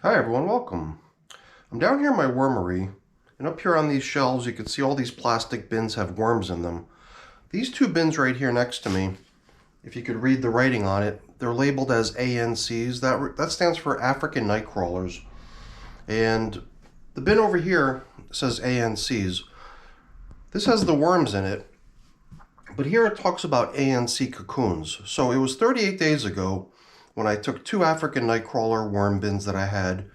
Hi everyone, welcome. I'm down here in my wormery, and up here on these shelves you can see all these plastic bins have worms in them. These two bins right here next to me, if you could read the writing on it, they're labeled as ANCs. That stands for African night crawlers. And the bin over here says ANCs. This has the worms in it, but here it talks about ANC cocoons. So it was 38 days ago when I took two African nightcrawler worm bins that I had.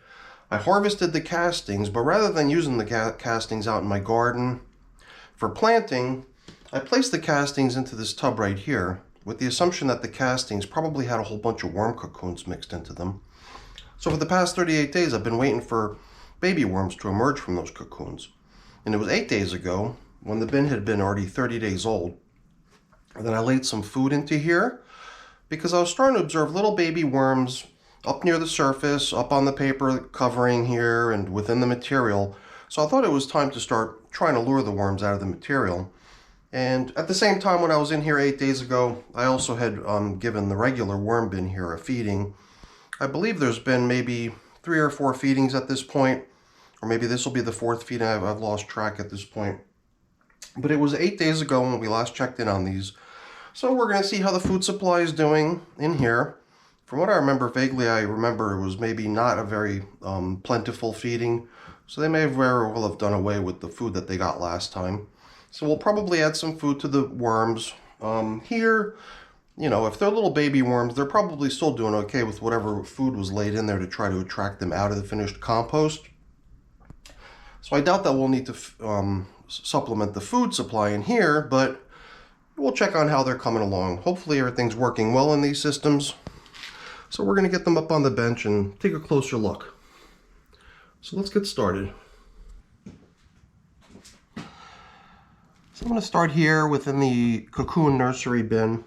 I harvested the castings, but rather than using the castings out in my garden for planting, I placed the castings into this tub right here with the assumption that the castings probably had a whole bunch of worm cocoons mixed into them. So for the past 38 days, I've been waiting for baby worms to emerge from those cocoons. And it was 8 days ago, when the bin had been already 30 days old, that I laid some food into here, because I was starting to observe little baby worms up near the surface, up on the paper covering here and within the material. So I thought it was time to start trying to lure the worms out of the material. And at the same time, when I was in here 8 days ago, I also had given the regular worm bin here a feeding. I believe there's been maybe 3 or 4 feedings at this point, or maybe this will be the 4th feeding. I've lost track at this point. But it was 8 days ago when we last checked in on these. So we're going to see how the food supply is doing in here. From what I remember vaguely, I remember it was maybe not a very plentiful feeding. So they may very well have done away with the food that they got last time. So we'll probably add some food to the worms. Here, you know, if they're little baby worms, they're probably still doing okay with whatever food was laid in there to try to attract them out of the finished compost. So I doubt that we'll need to supplement the food supply in here, but we'll check on how they're coming along. Hopefully everything's working well in these systems. So we're going to get them up on the bench and take a closer look. So let's get started. So I'm going to start here within the cocoon nursery bin.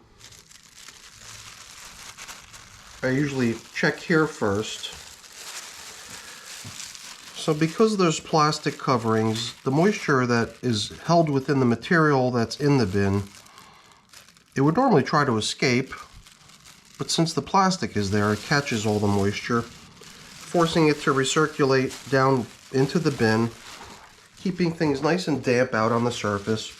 I usually check here first. So because there's plastic coverings, the moisture that is held within the material that's in the bin, it would normally try to escape, but since the plastic is there, it catches all the moisture, forcing it to recirculate down into the bin, keeping things nice and damp out on the surface.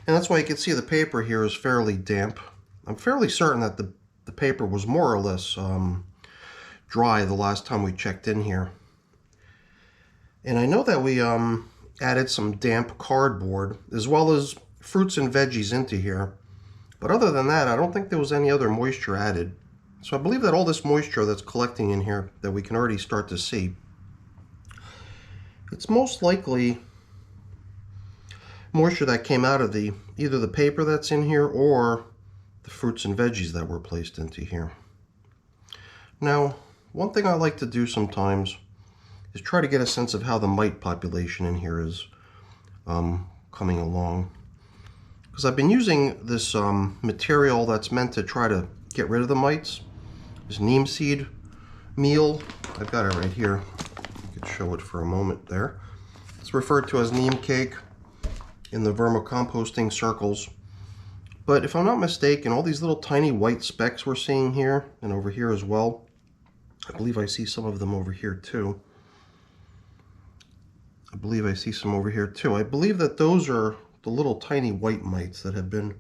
And that's why you can see the paper here is fairly damp. I'm fairly certain that the paper was more or less dry the last time we checked in here. And I know that we added some damp cardboard as well as fruits and veggies into here, but other than that I don't think there was any other moisture added. So I believe that all this moisture that's collecting in here that we can already start to see, it's most likely moisture that came out of either the paper that's in here or the fruits and veggies that were placed into here. Now, one thing I like to do sometimes is try to get a sense of how the mite population in here is coming along. Because I've been using this material that's meant to try to get rid of the mites, this neem seed meal. I've got it right here. I could show it for a moment there. It's referred to as neem cake in the vermicomposting circles. But if I'm not mistaken, all these little tiny white specks we're seeing here and over here as well, I believe I see some of them over here too. I believe that those are the little tiny white mites that have been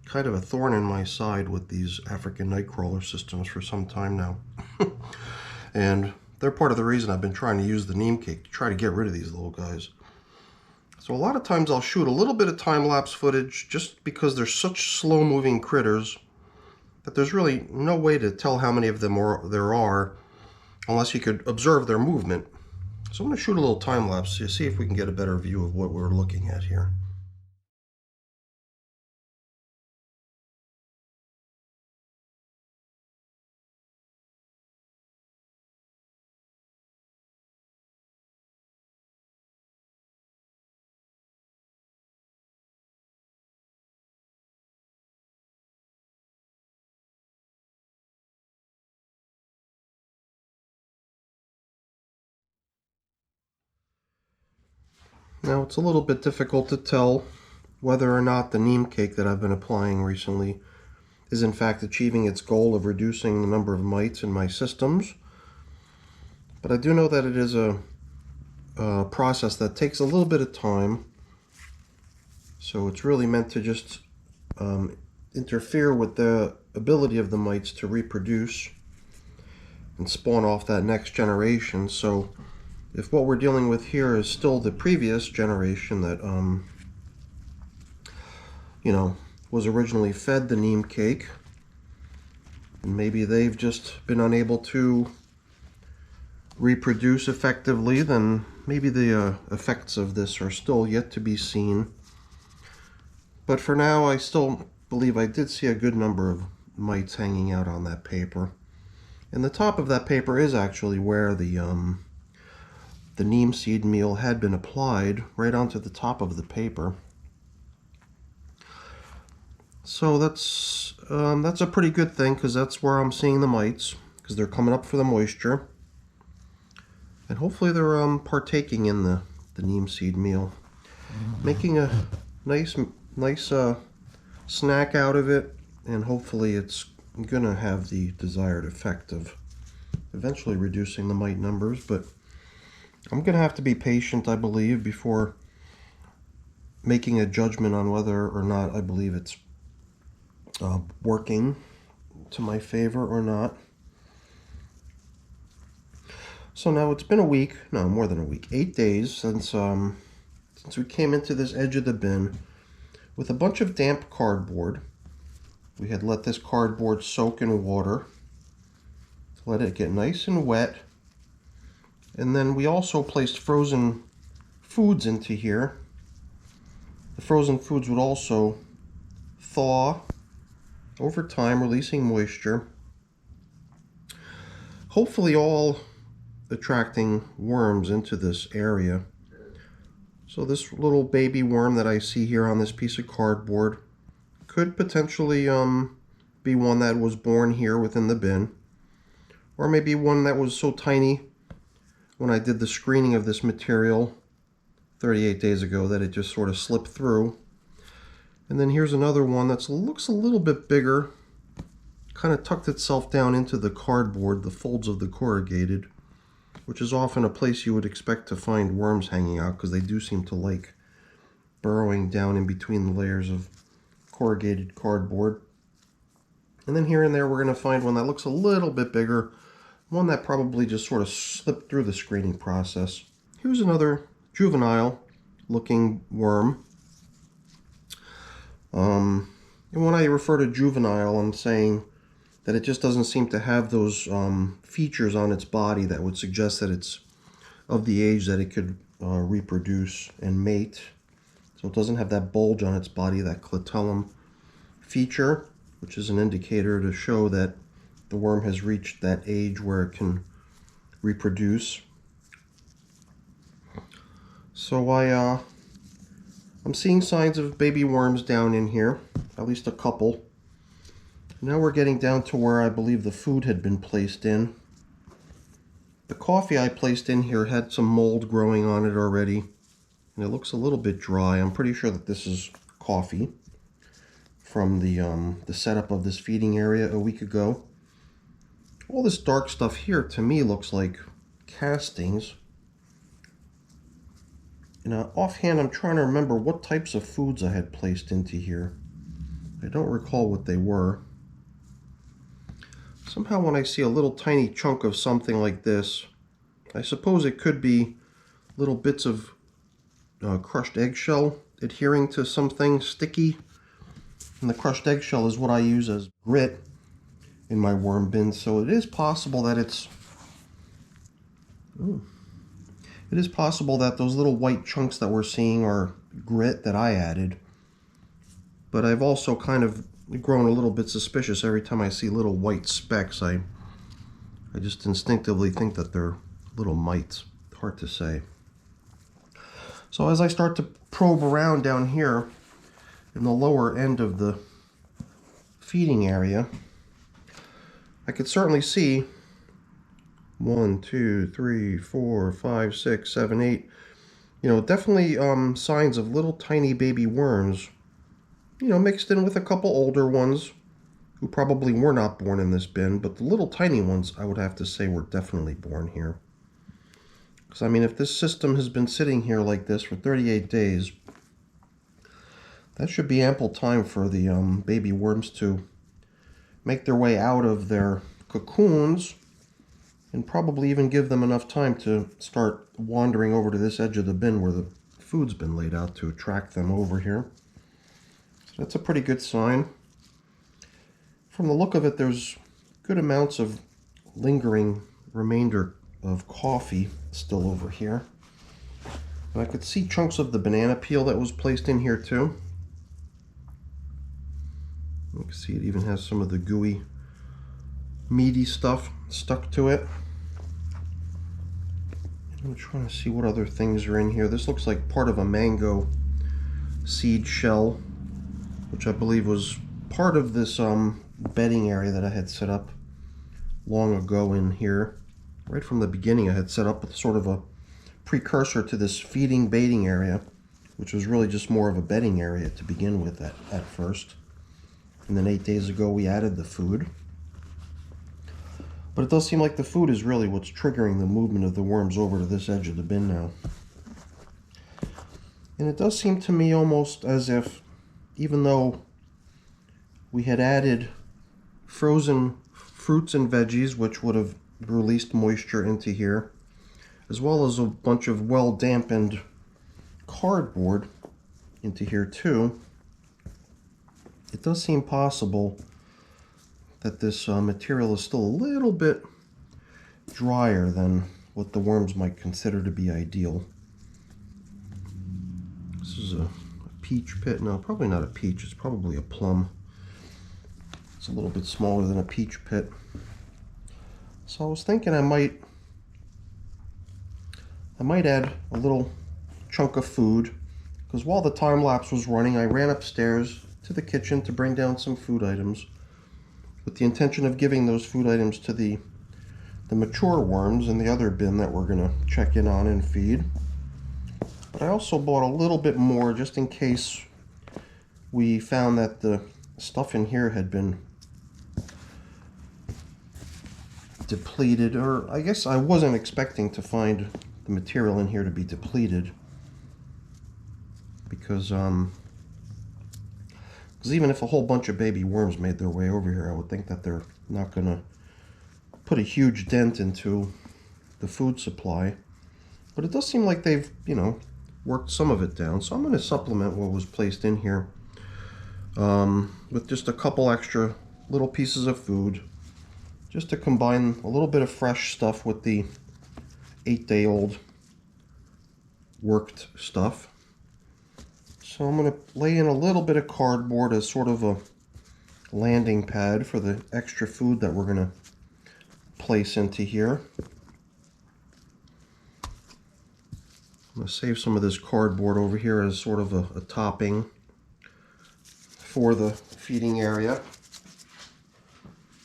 kind of a thorn in my side with these African nightcrawler systems for some time now. And they're part of the reason I've been trying to use the neem cake to try to get rid of these little guys. So a lot of times I'll shoot a little bit of time-lapse footage just because they're such slow-moving critters that there's really no way to tell how many of them there are unless you could observe their movement. So I'm going to shoot a little time-lapse to see if we can get a better view of what we're looking at here. Now it's a little bit difficult to tell whether or not the neem cake that I've been applying recently is in fact achieving its goal of reducing the number of mites in my systems. But I do know that it is a process that takes a little bit of time. So it's really meant to just interfere with the ability of the mites to reproduce and spawn off that next generation. So if what we're dealing with here is still the previous generation that you know, was originally fed the neem cake, and maybe they've just been unable to reproduce effectively, then maybe the effects of this are still yet to be seen. But for now, I still believe I did see a good number of mites hanging out on that paper. And the top of that paper is actually where the neem seed meal had been applied, right onto the top of the paper. So that's a pretty good thing, because that's where I'm seeing the mites, because they're coming up for the moisture. And hopefully they're partaking in the neem seed meal, making a nice snack out of it, and hopefully it's gonna have the desired effect of eventually reducing the mite numbers. But I'm gonna have to be patient, I believe, before making a judgment on whether or not I believe it's working to my favor or not. So now it's been a week, no, more than a week, 8 days since we came into this edge of the bin with a bunch of damp cardboard. We had let this cardboard soak in water, let it get nice and wet, and then we also placed frozen foods into here. The frozen foods would also thaw over time, releasing moisture, hopefully all attracting worms into this area. So this little baby worm that I see here on this piece of cardboard could potentially be one that was born here within the bin, or maybe one that was so tiny when I did the screening of this material 38 days ago that it just sort of slipped through. And then here's another one that looks a little bit bigger, kind of tucked itself down into the cardboard, the folds of the corrugated, which is often a place you would expect to find worms hanging out, because they do seem to like burrowing down in between the layers of corrugated cardboard. And then here and there we're going to find one that looks a little bit bigger, one that probably just sort of slipped through the screening process. Here's another juvenile looking worm. And when I refer to juvenile, I'm saying that it just doesn't seem to have those features on its body that would suggest that it's of the age that it could reproduce and mate. So it doesn't have that bulge on its body, that clitellum feature, which is an indicator to show that the worm has reached that age where it can reproduce. So I'm seeing signs of baby worms down in here, at least a couple. Now we're getting down to where I believe the food had been placed in. The coffee I placed in here had some mold growing on it already, and it looks a little bit dry. I'm pretty sure that this is coffee from the setup of this feeding area a week ago. All this dark stuff here to me looks like castings. And offhand, I'm trying to remember what types of foods I had placed into here. I don't recall what they were. Somehow when I see a little tiny chunk of something like this, I suppose it could be little bits of crushed eggshell adhering to something sticky. And the crushed eggshell is what I use as grit in my worm bin, so it is possible that it's... Ooh. It is possible that those little white chunks that we're seeing are grit that I added. But I've also kind of grown a little bit suspicious every time I see little white specks. I just instinctively think that they're little mites. Hard to say. So as I start to probe around down here in the lower end of the feeding area, I could certainly see 1, 2, 3, 4, 5, 6, 7, 8. You know, definitely signs of little tiny baby worms, you know, mixed in with a couple older ones who probably were not born in this bin, but the little tiny ones I would have to say were definitely born here. Because, I mean, if this system has been sitting here like this for 38 days, that should be ample time for the baby worms to make their way out of their cocoons, and probably even give them enough time to start wandering over to this edge of the bin where the food's been laid out to attract them over here. So that's a pretty good sign. From the look of it, there's good amounts of lingering remainder of coffee still over here. And I could see chunks of the banana peel that was placed in here too. You can see it even has some of the gooey, meaty stuff stuck to it. I'm trying to see what other things are in here. This looks like part of a mango seed shell, which I believe was part of this bedding area that I had set up long ago in here. Right from the beginning, I had set up with sort of a precursor to this feeding baiting area, which was really just more of a bedding area to begin with at first. And then 8 days ago, we added the food. But it does seem like the food is really what's triggering the movement of the worms over to this edge of the bin now. And it does seem to me almost as if, even though we had added frozen fruits and veggies, which would have released moisture into here, as well as a bunch of well-dampened cardboard into here too, it does seem possible that this material is still a little bit drier than what the worms might consider to be ideal. This is a peach pit. No, probably not a peach. It's probably a plum. It's a little bit smaller than a peach pit. So I was thinking I might add a little chunk of food, because while the time lapse was running, I ran upstairs to the kitchen to bring down some food items with the intention of giving those food items to the mature worms in the other bin that we're going to check in on and feed. But I also bought a little bit more just in case we found that the stuff in here had been depleted, or I guess I wasn't expecting to find the material in here to be depleted, because even if a whole bunch of baby worms made their way over here, I would think that they're not going to put a huge dent into the food supply. But it does seem like they've, worked some of it down. So I'm going to supplement what was placed in here with just a couple extra little pieces of food, just to combine a little bit of fresh stuff with the 8-day-old worked stuff. So I'm going to lay in a little bit of cardboard as sort of a landing pad for the extra food that we're going to place into here. I'm going to save some of this cardboard over here as sort of a topping for the feeding area.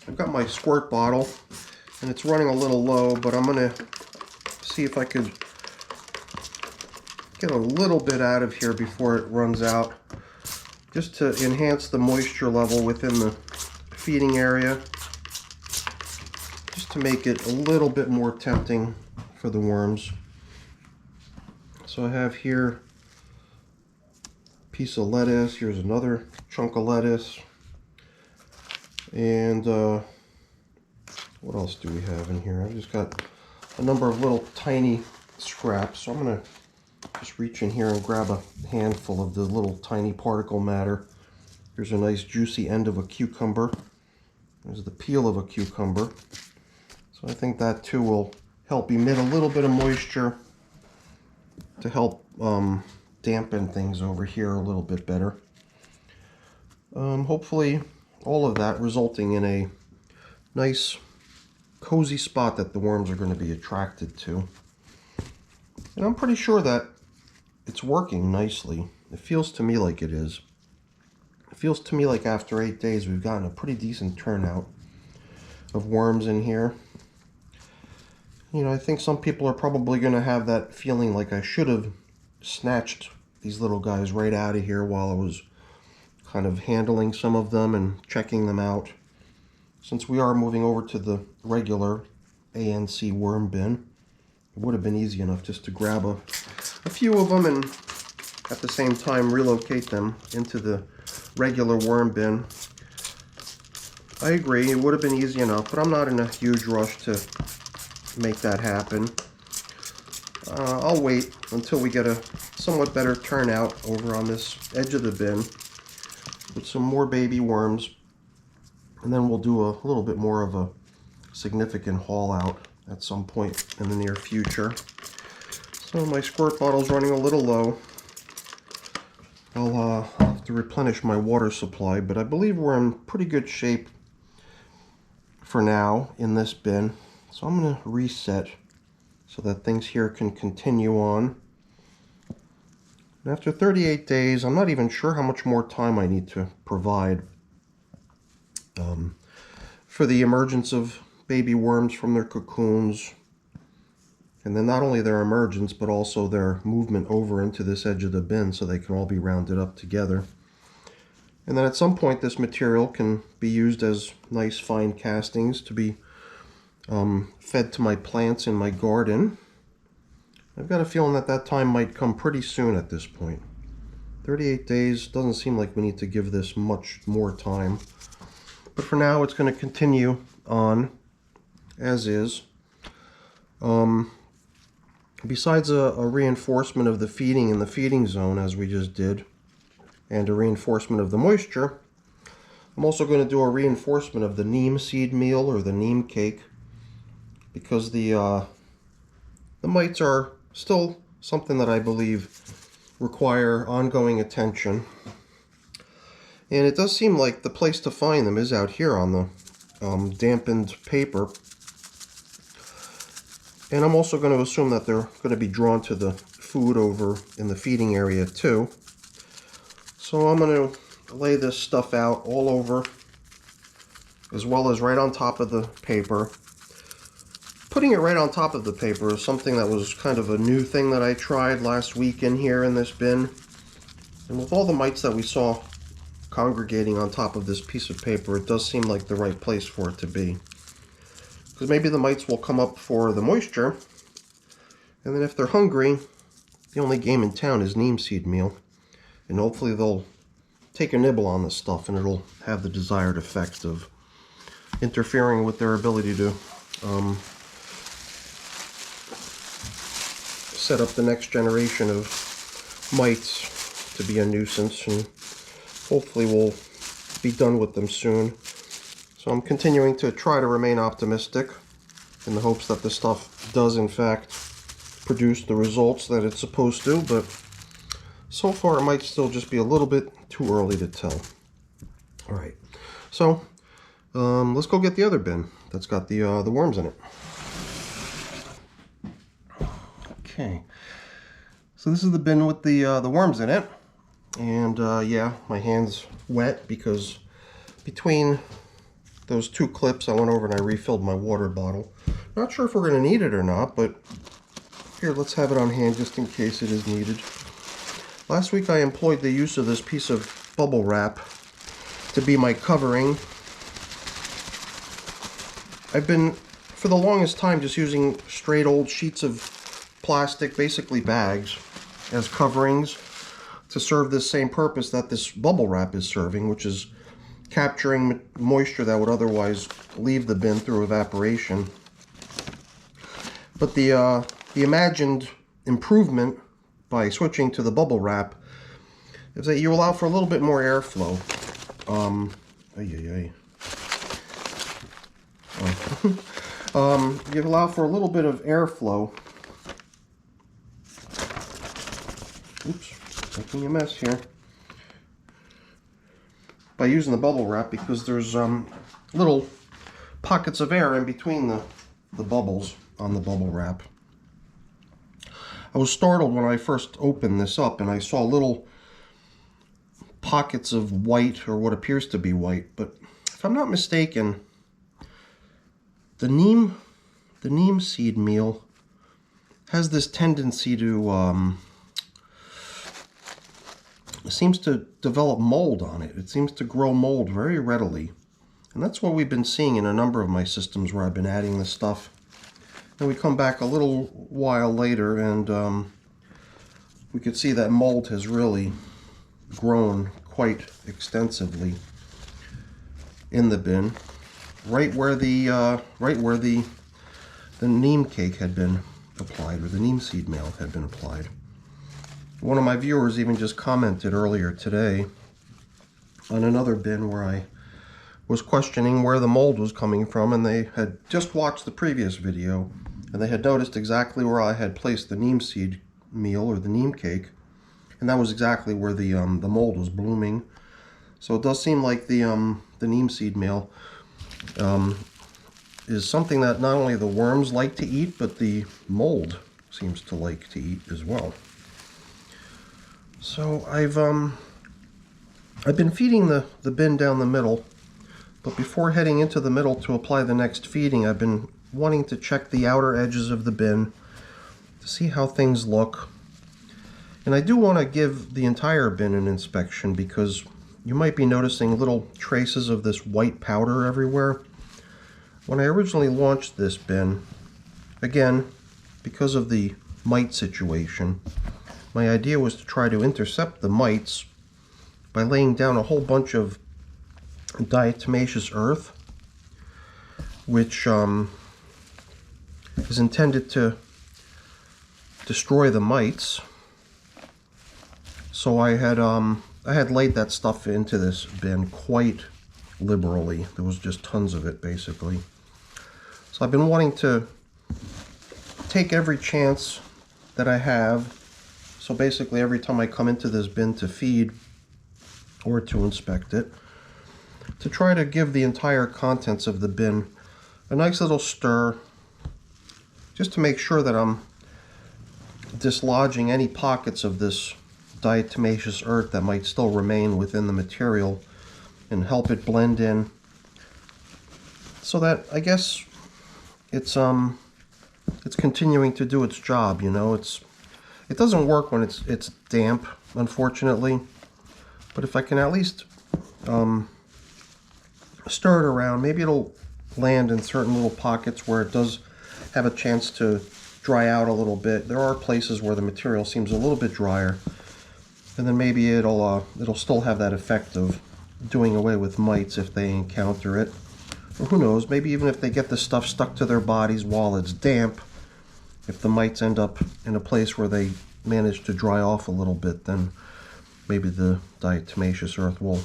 I've got my squirt bottle and it's running a little low, but I'm going to see if I could get a little bit out of here before it runs out, just to enhance the moisture level within the feeding area, just to make it a little bit more tempting for the worms. So I have here a piece of lettuce, here's another chunk of lettuce, and what else do we have in here? I've just got a number of little tiny scraps, so I'm going to just reach in here and grab a handful of the little tiny particle matter. Here's a nice juicy end of a cucumber. There's the peel of a cucumber. So I think that too will help emit a little bit of moisture to help dampen things over here a little bit better. Hopefully all of that resulting in a nice cozy spot that the worms are going to be attracted to. And I'm pretty sure that it's working nicely. It feels to me like it is. It feels to me like after 8 days we've gotten a pretty decent turnout of worms in here. I think some people are probably going to have that feeling like I should have snatched these little guys right out of here while I was kind of handling some of them and checking them out, since we are moving over to the regular ANC worm bin, would have been easy enough just to grab a few of them and at the same time relocate them into the regular worm bin. I agree, it would have been easy enough, but I'm not in a huge rush to make that happen. I'll wait until we get a somewhat better turnout over on this edge of the bin with some more baby worms, and then we'll do a little bit more of a significant haul out at some point in the near future. So my squirt bottle's running a little low. I'll have to replenish my water supply, but I believe we're in pretty good shape for now in this bin. So I'm going to reset so that things here can continue on. And after 38 days, I'm not even sure how much more time I need to provide for the emergence of baby worms from their cocoons. And then not only their emergence, but also their movement over into this edge of the bin so they can all be rounded up together. And then at some point this material can be used as nice fine castings to be fed to my plants in my garden. I've got a feeling that that time might come pretty soon at this point. 38 days doesn't seem like we need to give this much more time. But for now it's going to continue on as is. Besides a reinforcement of the feeding in the feeding zone, as we just did, and a reinforcement of the moisture, I'm also going to do a reinforcement of the NEEM seed meal or the NEEM cake, because the mites are still something that I believe require ongoing attention. And it does seem like the place to find them is out here on the dampened paper. And I'm also going to assume that they're going to be drawn to the food over in the feeding area too. So I'm going to lay this stuff out all over, as well as right on top of the paper. Putting it right on top of the paper is something that was kind of a new thing that I tried last week in here in this bin. And with all the mites that we saw congregating on top of this piece of paper, it does seem like the right place for it to be. Because maybe the mites will come up for the moisture, and then if they're hungry, the only game in town is neem seed meal, and hopefully they'll take a nibble on this stuff and it'll have the desired effect of interfering with their ability to set up the next generation of mites to be a nuisance, and hopefully we'll be done with them soon. So I'm continuing to try to remain optimistic in the hopes that this stuff does in fact produce the results that it's supposed to, but so far it might still just be a little bit too early to tell. Alright, so let's go get the other bin that's got the worms in it. Okay, so this is the bin with the worms in it, and yeah, my hand's wet because between those two clips I went over and I refilled my water bottle. Not sure if we're going to need it or not, but here, let's have it on hand just in case it is needed. Last week I employed the use of this piece of bubble wrap to be my covering. I've been, for the longest time, just using straight old sheets of plastic, basically bags, as coverings to serve this same purpose that this bubble wrap is serving, which is capturing moisture that would otherwise leave the bin through evaporation. But the imagined improvement by switching to the bubble wrap is that you allow for a little bit more airflow. You allow for a little bit of airflow. Oops, making a mess here. By using the bubble wrap, because there's little pockets of air in between the bubbles on the bubble wrap. I was startled when I first opened this up and I saw little pockets of white, or what appears to be white, but if I'm not mistaken, the neem seed meal has this tendency to seems to develop mold on it. It seems to grow mold very readily. And that's what we've been seeing in a number of my systems where I've been adding this stuff And we come back a little while later, and we could see that mold has really grown quite extensively in the bin, right where the neem cake had been applied, or the neem seed meal had been applied. One of my viewers even just commented earlier today on another bin where I was questioning where the mold was coming from, and they had just watched the previous video, and they had noticed exactly where I had placed the neem seed meal, or the neem cake, and that was exactly where the mold was blooming. So it does seem like the neem seed meal is something that not only the worms like to eat, but the mold seems to like to eat as well. So I've been feeding the bin down the middle, but before heading into the middle to apply the next feeding, I've been wanting to check the outer edges of the bin to see how things look. And I do want to give the entire bin an inspection, because you might be noticing little traces of this white powder everywhere. When I originally launched this bin, again, because of the mite situation, my idea was to try to intercept the mites by laying down a whole bunch of diatomaceous earth, which is intended to destroy the mites. So I had laid that stuff into this bin quite liberally. There was just tons of it, basically. So I've been wanting to take every chance that I have. So basically every time I come into this bin to feed or to inspect it, to try to give the entire contents of the bin a nice little stir, just to make sure that I'm dislodging any pockets of this diatomaceous earth that might still remain within the material, and help it blend in, so that I guess it's continuing to do its job. You know, it doesn't work when it's damp, unfortunately, but if I can at least stir it around, maybe it'll land in certain little pockets where it does have a chance to dry out a little bit. There are places where the material seems a little bit drier, and then maybe it'll still have that effect of doing away with mites if they encounter it. Or who knows, maybe even if they get the stuff stuck to their bodies while it's damp, if the mites end up in a place where they manage to dry off a little bit, then maybe the diatomaceous earth will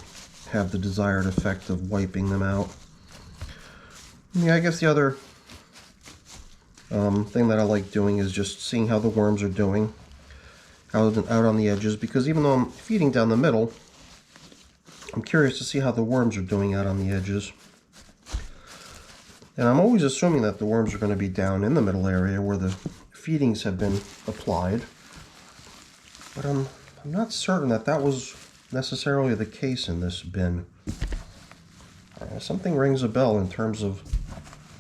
have the desired effect of wiping them out. Yeah, I guess the other thing that I like doing is just seeing how the worms are doing out on the edges, because even though I'm feeding down the middle, I'm curious to see how the worms are doing out on the edges. And I'm always assuming that the worms are going to be down in the middle area where the feedings have been applied. But I'm not certain that that was necessarily the case in this bin. Something rings a bell in terms of,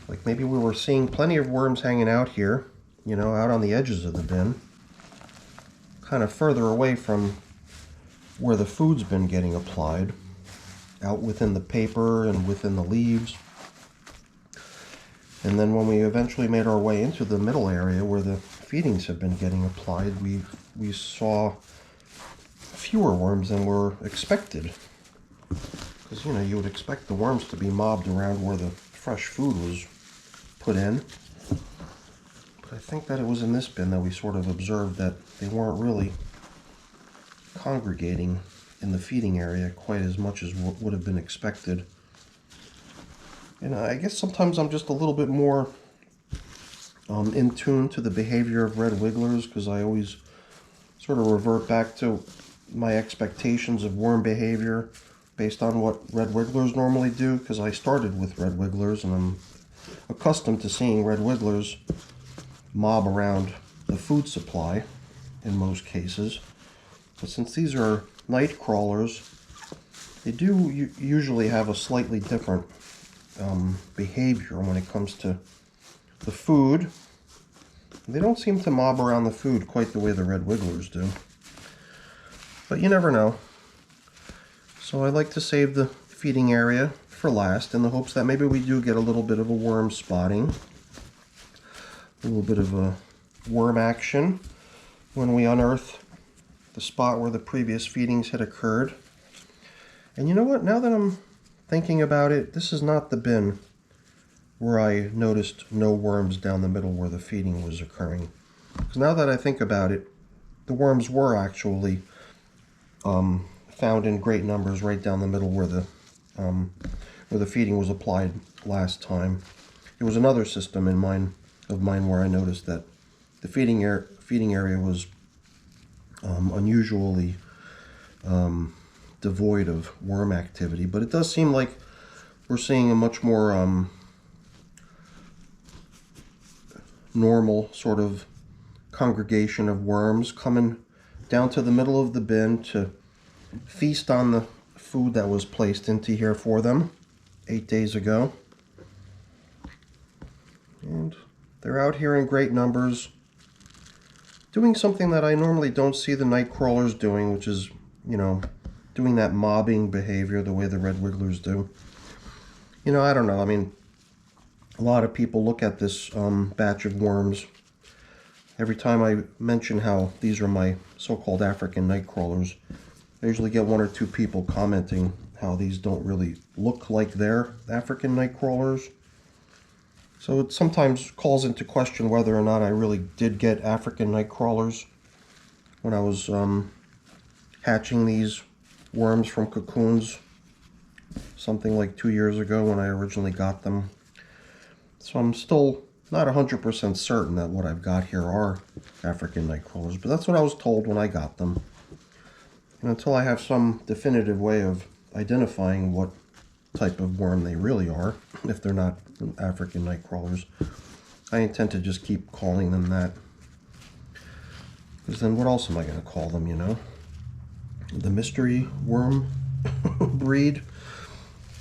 like, maybe we were seeing plenty of worms hanging out here, you know, out on the edges of the bin, kind of further away from where the food's been getting applied, out within the paper and within the leaves. And then when we eventually made our way into the middle area where the feedings have been getting applied, we saw fewer worms than were expected. Because, you know, you would expect the worms to be mobbed around where the fresh food was put in. But I think that it was in this bin that we sort of observed that they weren't really congregating in the feeding area quite as much as what would have been expected. And I guess sometimes I'm just a little bit more in tune to the behavior of red wigglers, because I always sort of revert back to my expectations of worm behavior based on what red wigglers normally do, because I started with red wigglers and I'm accustomed to seeing red wigglers mob around the food supply in most cases. But since these are night crawlers, they do usually have a slightly different behavior when it comes to the food. They don't seem to mob around the food quite the way the red wigglers do. But you never know. So I like to save the feeding area for last in the hopes that maybe we do get a little bit of a worm spotting. A little bit of a worm action when we unearth the spot where the previous feedings had occurred. And you know what? Now that I'm thinking about it, this is not the bin where I noticed no worms down the middle where the feeding was occurring. Because now that I think about it, the worms were actually found in great numbers right down the middle where the feeding was applied last time. It was another system of mine where I noticed that the feeding area was unusually devoid of worm activity, but it does seem like we're seeing a much more normal sort of congregation of worms coming down to the middle of the bin to feast on the food that was placed into here for them 8 days ago. And they're out here in great numbers doing something that I normally don't see the night crawlers doing, which is, you know, doing that mobbing behavior the way the red wigglers do. You know, I don't know. I mean, a lot of people look at this batch of worms. Every time I mention how these are my so-called African night crawlers, I usually get 1 or 2 people commenting how these don't really look like their African night crawlers. So it sometimes calls into question whether or not I really did get African night crawlers when I was hatching these worms from cocoons something like 2 years ago when I originally got them. So I'm still not 100% certain that what I've got here are African night crawlers, but that's what I was told when I got them. And until I have some definitive way of identifying what type of worm they really are, if they're not African night crawlers, I intend to just keep calling them that. Because then what else am I going to call them, you know? The mystery worm breed.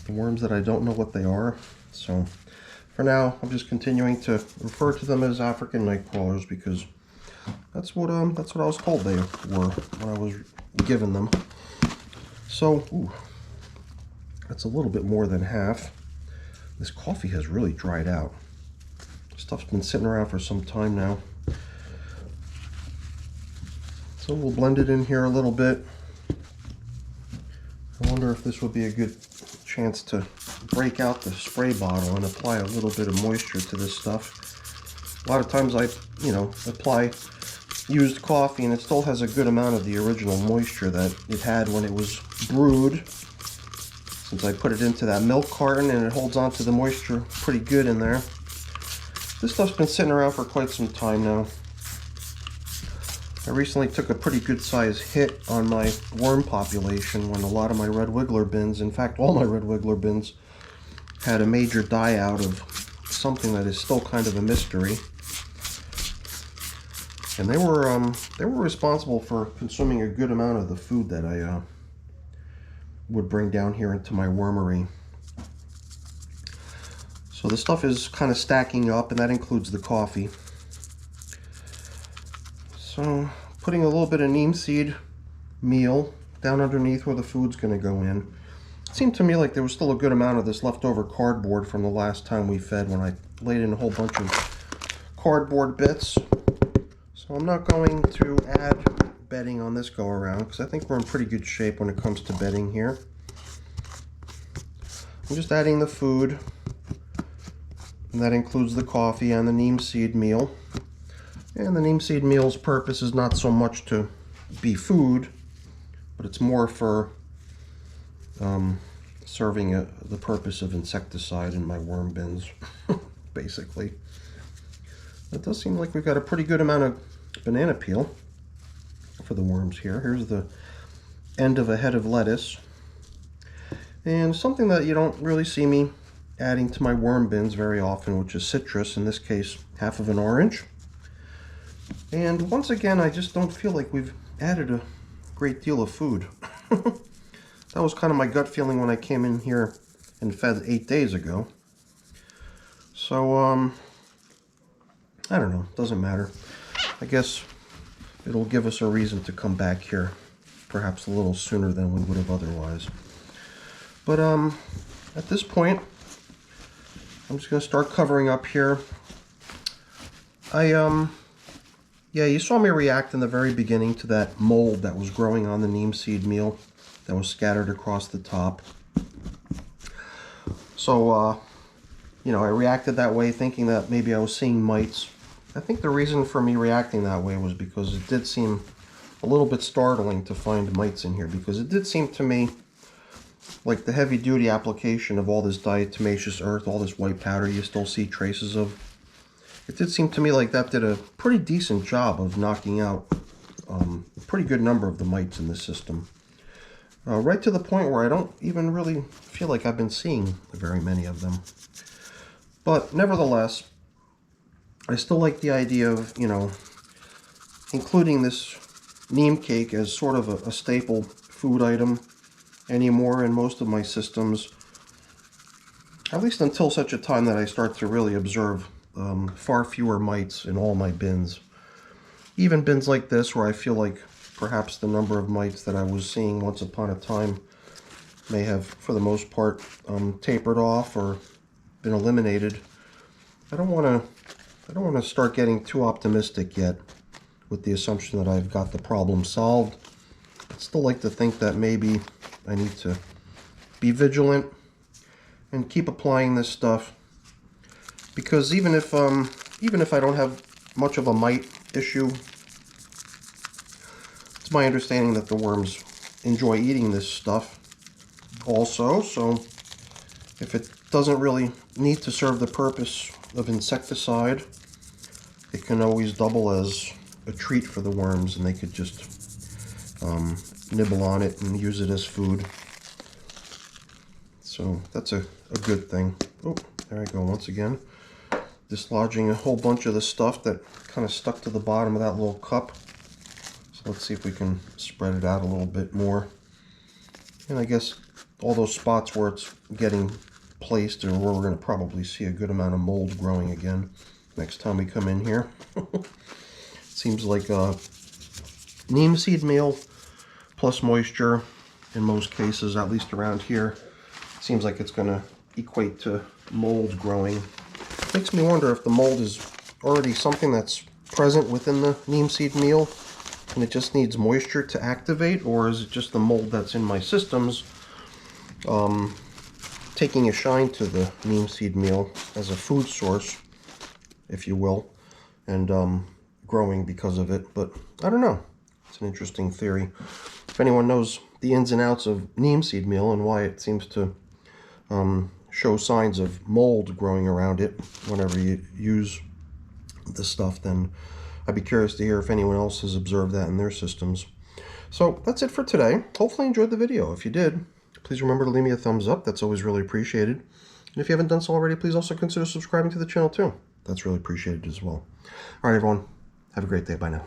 The worms that I don't know what they are. So for now, I'm just continuing to refer to them as African night crawlers because that's what I was told they were when I was given them. So, ooh, that's a little bit more than half. This coffee has really dried out. Stuff's been sitting around for some time now. So we'll blend it in here a little bit. I wonder if this would be a good chance to break out the spray bottle and apply a little bit of moisture to this stuff. A lot of times I, apply used coffee and it still has a good amount of the original moisture that it had when it was brewed. Since I put it into that milk carton and it holds on to the moisture pretty good in there. This stuff's been sitting around for quite some time now. I recently took a pretty good size hit on my worm population when a lot of my red wiggler bins, in fact all my red wiggler bins, had a major die out of something that is still kind of a mystery. And they were responsible for consuming a good amount of the food that I would bring down here into my wormery. So the stuff is kind of stacking up, and that includes the coffee. So putting a little bit of neem seed meal down underneath where the food's going to go in. It seemed to me like there was still a good amount of this leftover cardboard from the last time we fed when I laid in a whole bunch of cardboard bits. So I'm not going to add bedding on this go around because I think we're in pretty good shape when it comes to bedding here. I'm just adding the food, and that includes the coffee and the neem seed meal. And the neem seed meal's purpose is not so much to be food, but it's more for serving the purpose of insecticide in my worm bins, basically. It does seem like we've got a pretty good amount of banana peel for the worms here. Here's the end of a head of lettuce. And something that you don't really see me adding to my worm bins very often, which is citrus, in this case half of an orange. And once again, I just don't feel like we've added a great deal of food. That was kind of my gut feeling when I came in here and fed 8 days ago. So, I don't know, doesn't matter. I guess it'll give us a reason to come back here, perhaps a little sooner than we would have otherwise. But at this point, I'm just going to start covering up here. Yeah, you saw me react in the very beginning to that mold that was growing on the neem seed meal that was scattered across the top. So, I reacted that way thinking that maybe I was seeing mites. I think the reason for me reacting that way was because it did seem a little bit startling to find mites in here, because it did seem to me like the heavy-duty application of all this diatomaceous earth, all this white powder you still see traces of. It did seem to me like that did a pretty decent job of knocking out a pretty good number of the mites in this system. Right to the point where I don't even really feel like I've been seeing very many of them. But nevertheless, I still like the idea of, including this neem cake as sort of a staple food item anymore in most of my systems, at least until such a time that I start to really observe far fewer mites in all my bins. Even bins like this, where I feel like perhaps the number of mites that I was seeing once upon a time may have, for the most part, tapered off or been eliminated. I don't want to start getting too optimistic yet with the assumption that I've got the problem solved. I'd still like to think that maybe I need to be vigilant and keep applying this stuff, because even if I don't have much of a mite issue, it's my understanding that the worms enjoy eating this stuff also. So if it doesn't really need to serve the purpose of insecticide, it can always double as a treat for the worms, and they could just nibble on it and use it as food. So that's a good thing. Oh, there I go once again, dislodging a whole bunch of the stuff that kind of stuck to the bottom of that little cup. So let's see if we can spread it out a little bit more. And I guess all those spots where it's getting placed are where we're going to probably see a good amount of mold growing again next time we come in here. Seems like neem seed meal plus moisture in most cases, at least around here, seems like it's going to equate to mold growing. Makes me wonder if the mold is already something that's present within the neem seed meal and it just needs moisture to activate, or is it just the mold that's in my systems taking a shine to the neem seed meal as a food source, if you will, and growing because of it. But I don't know. It's an interesting theory. If anyone knows the ins and outs of neem seed meal and why it seems to show signs of mold growing around it whenever you use the stuff, then I'd be curious to hear if anyone else has observed that in their systems. So that's it for today. Hopefully you enjoyed the video. If you did, please remember to leave me a thumbs up. That's always really appreciated. And if you haven't done so already, please also consider subscribing to the channel too. That's really appreciated as well. All right, everyone. Have a great day. Bye now.